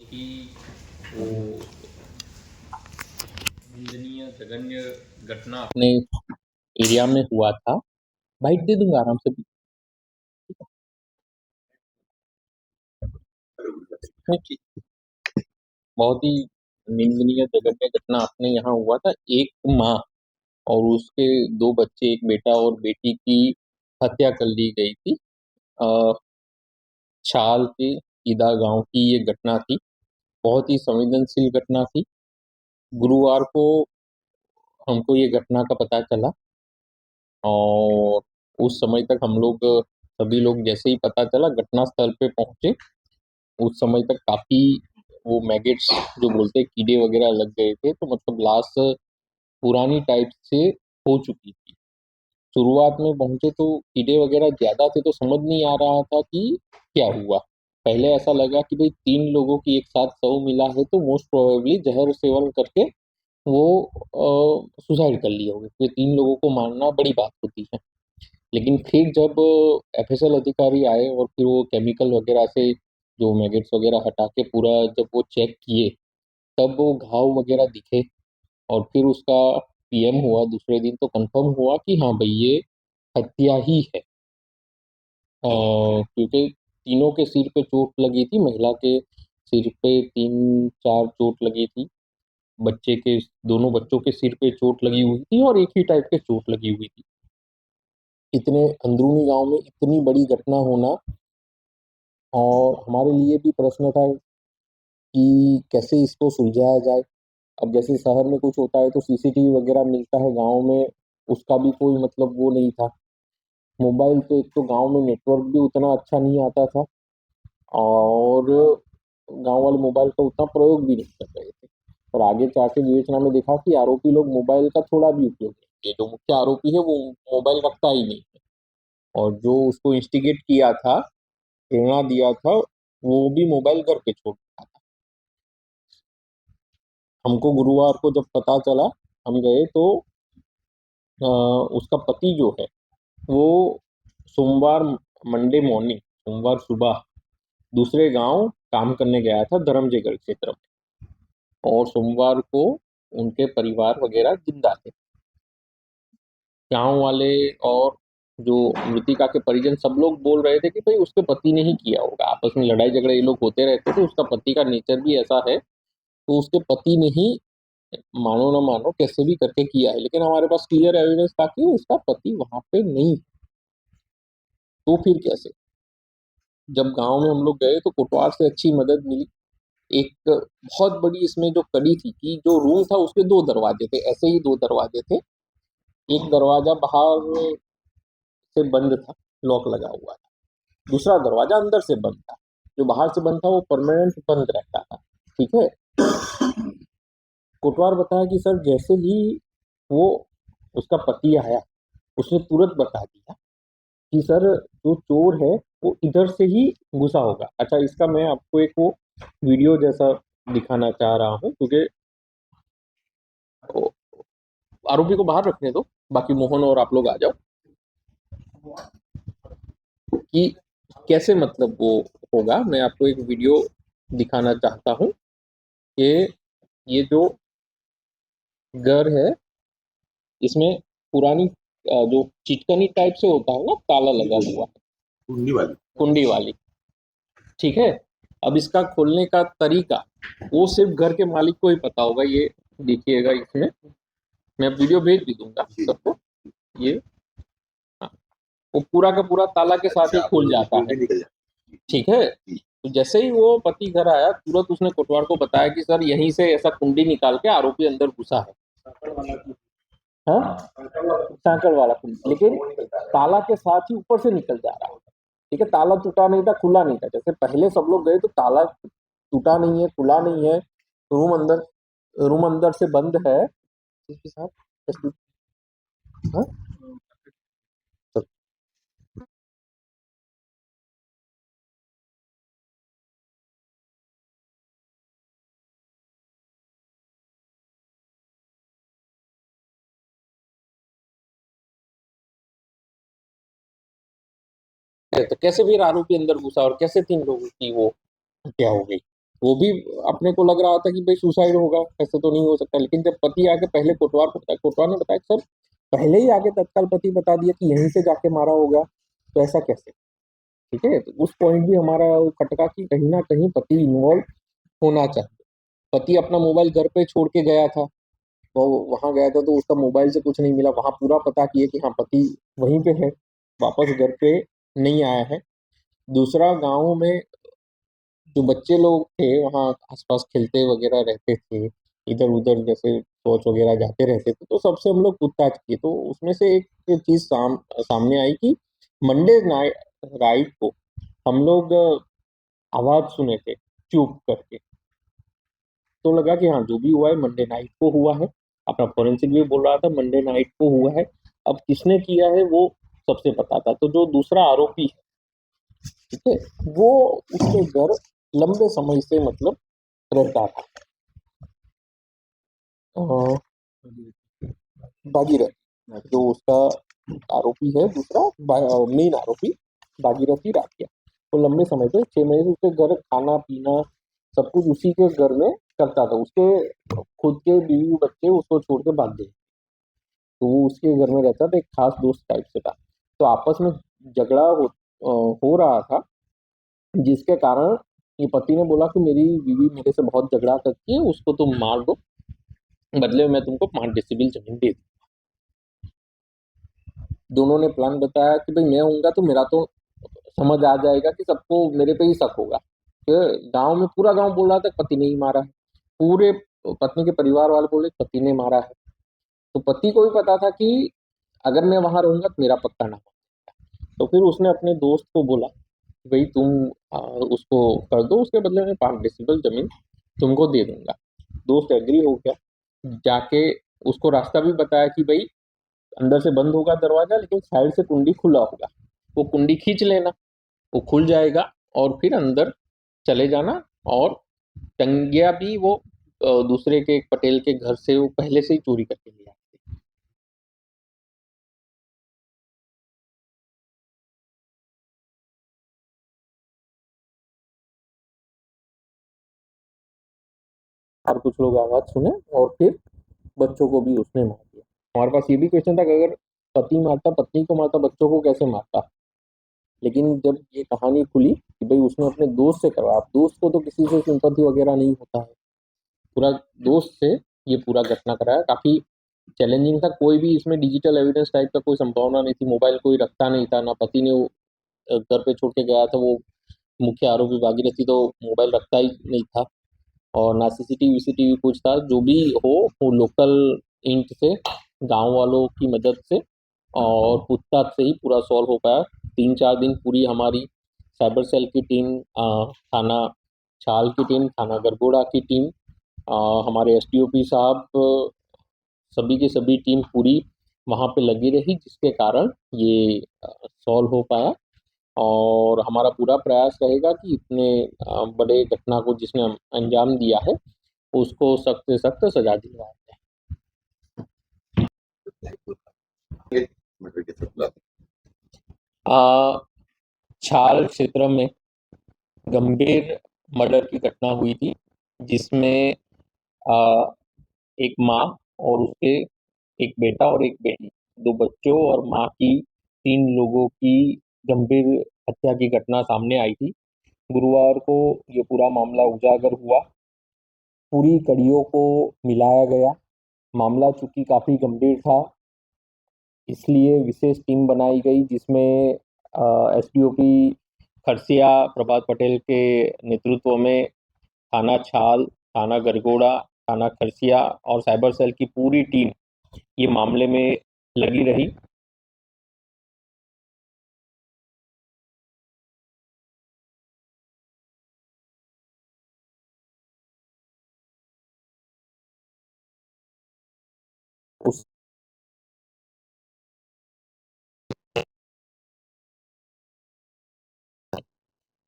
कि वो निंदनीय जघन्य घटना अपने एरिया में हुआ था। बाइट दे दूंगा आराम से। ठीक। बहुत ही निंदनीय जघन्य घटना अपने यहाँ हुआ था। एक माँ और उसके दो बच्चे, एक बेटा और बेटी की हत्या कर ली गई थी। अ, छाल के ईदा गांव की ये घटना थी। बहुत ही संवेदनशील घटना थी। गुरुवार को हमको ये घटना का पता चला और उस समय तक हम लोग सभी लोग जैसे ही पता चला घटना स्थल पे पहुंचे। उस समय तक काफी वो मैगेट्स जो बोलते हैं कीड़े वगैरह लग गए थे, तो मतलब लाश पुरानी टाइप से हो चुकी थी। शुरुआत में पहुंचे तो कीड़े वगैरह ज्यादा थे, तो समझ नहीं आ रहा था कि क्या हुआ। पहले ऐसा लगा कि भाई तीन लोगों की एक साथ शव मिला है, तो मोस्ट प्रोबेबली जहर सेवन करके वो सुसाइड कर लिए होंगे, क्योंकि तीन लोगों को मारना बड़ी बात होती है। लेकिन फिर जब एफएसएल अधिकारी आए और फिर वो केमिकल वगैरह से जो मैगेट्स वगैरह हटा के पूरा जब वो चेक किए, तब वो घाव वगैरह दिखे और फिर उसका पीएम हुआ दूसरे दिन, तो कंफर्म हुआ कि हाँ भाई ये हत्या ही है। क्योंकि तीनों के सिर पे चोट लगी थी। महिला के सिर पे तीन चार चोट लगी थी। बच्चे के दोनों बच्चों के सिर पे चोट लगी हुई थी और एक ही टाइप के चोट लगी हुई थी। इतने अंदरूनी गांव में इतनी बड़ी घटना होना, और हमारे लिए भी प्रश्न था कि कैसे इसको सुलझाया जाए। अब जैसे शहर में कुछ होता है तो सीसीटीवी वगैरह मिलता है, गांव में उसका भी कोई मतलब वो नहीं था। मोबाइल तो एक तो गांव में नेटवर्क भी उतना अच्छा नहीं आता था, और गांव वाले मोबाइल का उतना प्रयोग भी नहीं कर रहे थे। और आगे जाके विवेचना में देखा कि आरोपी लोग मोबाइल का थोड़ा भी उपयोग नहीं किए। जो मुख्य आरोपी है वो मोबाइल रखता ही नहीं है, और जो उसको इंस्टिगेट किया था, प्रेरणा दिया था, वो भी मोबाइल घर पे छोड़ दिया था। हमको गुरुवार को जब पता चला, हम गए तो उसका पति जो है वो सोमवार मंडे मॉर्निंग, सोमवार सुबह दूसरे गांव काम करने गया था धर्मजयगढ़ क्षेत्र में, और सोमवार को उनके परिवार वगैरह जिंदा थे। गांव वाले और जो मृतिका के परिजन सब लोग बोल रहे थे कि भाई उसके पति ने ही किया होगा। आपस में लड़ाई झगड़े ये लोग होते रहते थे, उसका पति का नेचर भी ऐसा है, तो उसके पति ने ही मानो ना मानो कैसे भी करके किया है। लेकिन हमारे पास क्लियर एविडेंस था कि उसका पति वहां पे नहीं। तो फिर कैसे? जब गांव में हम लोग गए तो कोटवार से अच्छी मदद मिली। एक बहुत बड़ी इसमें जो कड़ी थी कि जो रूम था उसके दो दरवाजे थे, ऐसे ही दो दरवाजे थे। एक दरवाजा बाहर से बंद था, लॉक लगा हुआ था। दूसरा दरवाजा अंदर से बंद था। जो बाहर से बंद था वो परमानेंट बंद रहता था। ठीक है। कोटवार बताया कि सर जैसे ही वो उसका पति आया, उसने तुरंत बता दिया कि सर जो चोर है वो इधर से ही घुसा होगा। अच्छा, इसका मैं आपको एक वो वीडियो जैसा दिखाना चाह रहा हूँ, क्योंकि आरोपी को बाहर रखने दो, बाकी मोहन और आप लोग आ जाओ, कि कैसे मतलब वो होगा। मैं आपको एक वीडियो दिखाना चाहता हूँ कि ये जो घर है इसमें पुरानी जो चिटकनी टाइप से होता है ना, ताला लगा हुआ है, कुंडी वाली। ठीक है। अब इसका खोलने का तरीका वो सिर्फ घर के मालिक को ही पता होगा। ये देखिएगा, इसमें मैं वीडियो भेज भी दूंगा सबको। ये हाँ, वो पूरा का पूरा ताला के साथ ही खुल जाता है। ठीक है। तो जैसे ही वो पति घर आया, तुरंत उसने कोटवार को बताया कि सर यहीं से ऐसा कुंडी निकाल के आरोपी अंदर घुसा है। हाँ, सांकड़ वाला कुंडी, लेकिन ताला के साथ ही ऊपर से निकल जा रहा है। ठीक है। ताला टूटा नहीं था, खुला नहीं था। जैसे पहले सब लोग गए तो ताला टूटा नहीं है, खुला नहीं है, रूम अंदर से बंद है। इसके साथ हाँ? तो कैसे फिर आरोपी अंदर घुसा और कैसे तीन लोगों की वो हत्या हो गई? वो भी अपने को लग रहा था कि भाई सुसाइड होगा, ऐसे तो नहीं हो सकता। लेकिन जब पति आके पहले कोटवार को बताया, कोटवार ने बताया कि सर पहले ही आके तत्काल पति बता दिया कि यहीं से जाके मारा होगा, तो ऐसा कैसे? ठीक है, तो उस पॉइंट भी हमारा वो खटका कि कहीं ना कहीं पति इन्वॉल्व होना चाहिए। पति अपना मोबाइल घर पे छोड़ के गया था, वो वहां गया था तो उसका मोबाइल से कुछ नहीं मिला। वहां पूरा पता किए कि हाँ पति वहीं पे है, वापस घर पे नहीं आया है। दूसरा, गांव में जो बच्चे लोग थे वहाँ आसपास खेलते वगैरह रहते थे, इधर उधर जैसे शौच वगैरह जाते रहते थे, तो सबसे हम लोग पूछताछ किए तो उसमें से एक चीज सामने आई कि मंडे नाइट राइट को हम लोग आवाज सुने थे चुप करके। तो लगा कि हाँ जो भी हुआ है मंडे नाइट को हुआ है। अपना फोरेंसिक भी बोल रहा था मंडे नाइट को हुआ है। अब किसने किया है वो सबसे पता था। तो जो दूसरा आरोपी है, ठीक है, वो उसके घर लंबे समय से मतलब रहता था। अ, भागीरथ जो उसका आरोपी है, दूसरा मेन आरोपी भागीरथी राठिया, वो लंबे समय से 6 महीने से उसके घर खाना पीना सब कुछ उसी के घर में करता था। उसके खुद के बीवी बच्चे उसको छोड़ के भाग गए, तो वो उसके घर में रहता था, एक खास दोस्त टाइप से था। तो आपस में झगड़ा हो रहा था, जिसके कारण ये पति ने बोला कि मेरी बीवी मेरे से बहुत झगड़ा करती है, उसको तुम मार दो, बदले में मैं तुमको 5 डेसिबल जमीन दे दूँ। दोनों ने प्लान बताया कि भाई मैं होऊंगा तो मेरा तो समझ आ जाएगा कि सबको मेरे पे ही शक होगा। गांव में पूरा गांव बोल रहा था पति ने ही मारा है, पूरे पत्नी के परिवार वाले बोले पति ने मारा है। तो पति को भी पता था कि अगर मैं वहां रहूंगा तो मेरा पक्का ना हो। तो फिर उसने अपने दोस्त को बोला कि भाई तुम उसको कर दो, उसके बदले में 5 डेसिबल जमीन तुमको दे दूंगा। दोस्त एग्री हो गया। जाके उसको रास्ता भी बताया कि भाई अंदर से बंद होगा दरवाजा, लेकिन साइड से कुंडी खुला होगा, वो कुंडी खींच लेना, वो खुल जाएगा और फिर अंदर चले जाना। और टंगिया भी वो दूसरे के एक पटेल के घर से वो पहले से ही चोरी करके ले आए थे। और कुछ लोग आवाज सुने और फिर बच्चों को भी उसने मार दिया। हमारे पास ये भी क्वेश्चन था कि अगर पति मारता, पत्नी को मारता, बच्चों को कैसे मारता। लेकिन जब ये कहानी खुली कि भाई उसने अपने दोस्त से करवाया, अब दोस्त को तो किसी से सिंपैथी वगैरह नहीं होता है, पूरा दोस्त से ये पूरा घटना कराया। काफी चैलेंजिंग था, कोई भी इसमें डिजिटल एविडेंस टाइप का कोई संभावना नहीं थी, मोबाइल कोई रखता नहीं था, ना पति ने वो घर पे छोड़ के गया था। वो मुख्य आरोपी भागीरथी तो मोबाइल रखता ही नहीं था, और ना सीसीटीवी वीसीटीवी कुछ था। जो भी हो वो लोकल इंट से, गांव वालों की मदद से और पूछताछ से ही पूरा सॉल्व हो पाया। 3-4 दिन पूरी हमारी साइबर सेल की टीम, थाना छाल की टीम, थाना गरगोड़ा की टीम, हमारे एसडीओपी साहब, सभी की सभी टीम पूरी वहाँ पे लगी रही, जिसके कारण ये सॉल्व हो पाया। और हमारा पूरा प्रयास रहेगा कि इतने बड़े घटना को जिसने अंजाम दिया है उसको सख्त से सख्त सजा दिलवाया जाए। छाल क्षेत्र में गंभीर मर्डर की घटना हुई थी, जिसमें आ, एक माँ और उसके एक बेटा और एक बेटी, दो बच्चों और माँ की, 3 लोगों की गंभीर हत्या की घटना सामने आई थी। गुरुवार को ये पूरा मामला उजागर हुआ, पूरी कड़ियों को मिलाया गया। मामला चूंकि काफी गंभीर था, इसलिए विशेष टीम बनाई गई, जिसमें एसडीओपी खरसिया प्रभात पटेल के नेतृत्व में थाना छाल, थाना गरगोड़ा, थाना खरसिया और साइबर सेल की पूरी टीम ये मामले में लगी रही। उस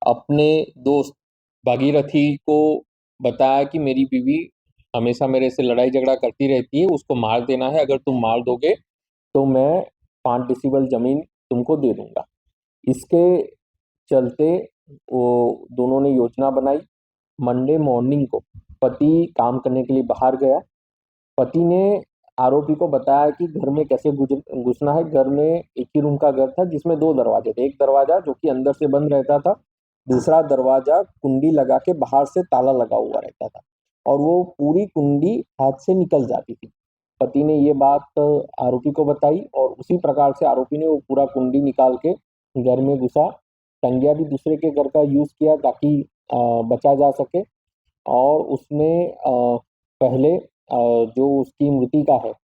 अपने दोस्त भागीरथी को बताया कि मेरी बीवी हमेशा मेरे से लड़ाई झगड़ा करती रहती है, उसको मार देना है, अगर तुम मार दोगे तो मैं 5 डेसिबल जमीन तुमको दे दूंगा। इसके चलते वो दोनों ने योजना बनाई, मंडे मॉर्निंग को पति काम करने के लिए बाहर गया। पति ने आरोपी को बताया कि घर में कैसे घुसना है। घर में एक ही रूम का घर था जिसमें 2 दरवाजे थे। एक दरवाजा जो कि अंदर से बंद रहता था, दूसरा दरवाजा कुंडी लगा के बाहर से ताला लगा हुआ रहता था और वो पूरी कुंडी हाथ से निकल जाती थी। पति ने ये बात आरोपी को बताई और उसी प्रकार से आरोपी ने वो पूरा कुंडी निकाल के घर में घुसा। टंगिया भी दूसरे के घर का यूज़ किया ताकि बचा जा सके और उसने पहले जो उसकी मृतिका है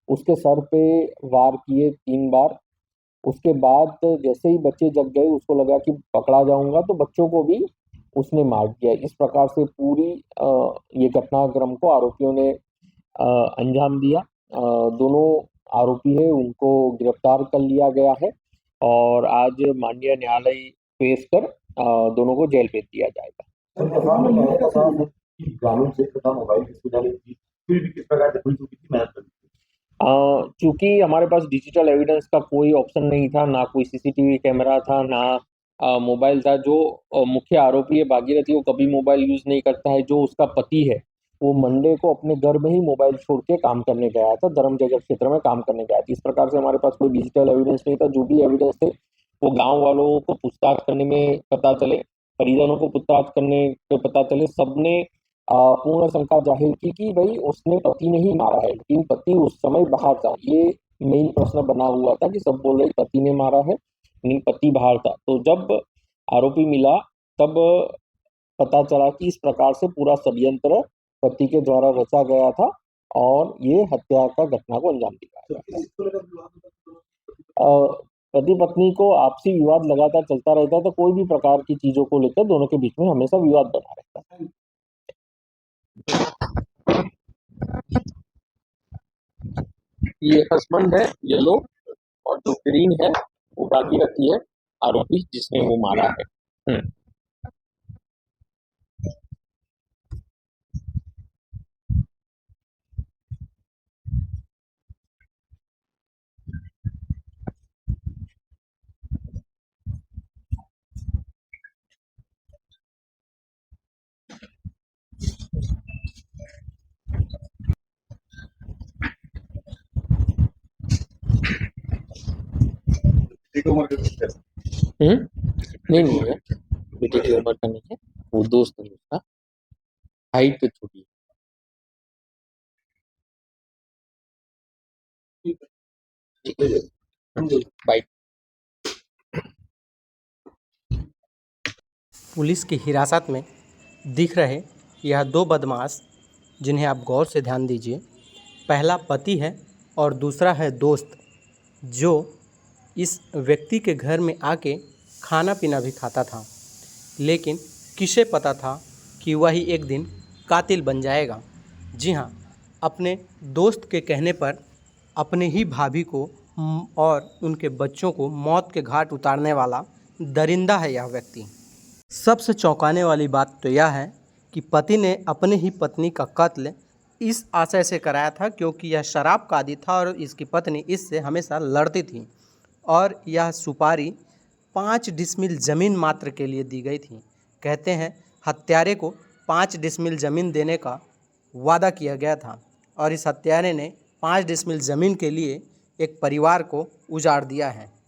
उसके सर पे वार किए 3 बार। उसके बाद जैसे ही बच्चे जग गए उसको लगा कि पकड़ा जाऊंगा तो बच्चों को भी उसने मार दिया। इस प्रकार से पूरी ये घटनाक्रम को आरोपियों ने अंजाम दिया। दोनों आरोपी है उनको गिरफ्तार कर लिया गया है और आज माननीय न्यायालय पेश कर दोनों को जेल भेज दिया जाएगा। ग्रामीण क्षेत्र तथा मोबाइल विश्वविद्यालय की फिर भी किस प्रकार से पुलिस को कितनी मेहनत करती है? चूंकि हमारे पास डिजिटल एविडेंस का कोई ऑप्शन नहीं था, ना कोई सीसीटीवी कैमरा था, ना मोबाइल था। जो मुख्य आरोपी है भागीरथी वो कभी मोबाइल यूज नहीं करता है। जो उसका पति है वो मंडे को अपने घर में ही मोबाइल छोड़ के काम करने गया था, धर्मजयगढ़ क्षेत्र में काम करने गया था। इस प्रकार से हमारे पास कोई डिजिटल एविडेंस नहीं था। जो भी एविडेंस थे वो गाँव वालों को पूछताछ करने में पता चले, परिजनों को पूछताछ करने पे पता चले। सबने पूर्ण शंका जाहिर की कि भाई उसने पति ने ही मारा है, लेकिन पति उस समय बाहर था। ये मेन प्रश्न बना हुआ था कि सब बोल रहे पति ने मारा है, नहीं पति बाहर था। तो जब आरोपी मिला तब पता चला कि इस प्रकार से पूरा षड्यंत्र पति के द्वारा रचा गया था और ये हत्या का घटना को अंजाम दिया गया। पति पत्नी को आपसी विवाद लगातार चलता रहता है, तो कोई भी प्रकार की चीजों को लेकर दोनों के बीच में हमेशा विवाद बना रहता है। ये हस्बैंड है येलो और जो ग्रीन है वो भागीरथी है, आरोपी जिसने वो मारा है। नहीं है, बेटे की उम्र का नहीं है, वो दोस्त है उसका, हाइट तो छोटी है। बाइक पुलिस की हिरासत में दिख रहे यह 2 बदमाश जिन्हें आप गौर से ध्यान दीजिए। पहला पति है और दूसरा है दोस्त, जो इस व्यक्ति के घर में आके खाना पीना भी खाता था। लेकिन किसे पता था कि वही एक दिन कातिल बन जाएगा। जी हाँ, अपने दोस्त के कहने पर अपने ही भाभी को और उनके बच्चों को मौत के घाट उतारने वाला दरिंदा है यह व्यक्ति। सबसे चौंकाने वाली बात तो यह है कि पति ने अपने ही पत्नी का कत्ल इस आशय से कराया था क्योंकि यह शराब का आदी था और इसकी पत्नी इससे हमेशा लड़ती थी और यह सुपारी 5 डिसमिल ज़मीन मात्र के लिए दी गई थी। कहते हैं हत्यारे को 5 डिसमिल ज़मीन देने का वादा किया गया था और इस हत्यारे ने 5 डिसमिल ज़मीन के लिए एक परिवार को उजाड़ दिया है।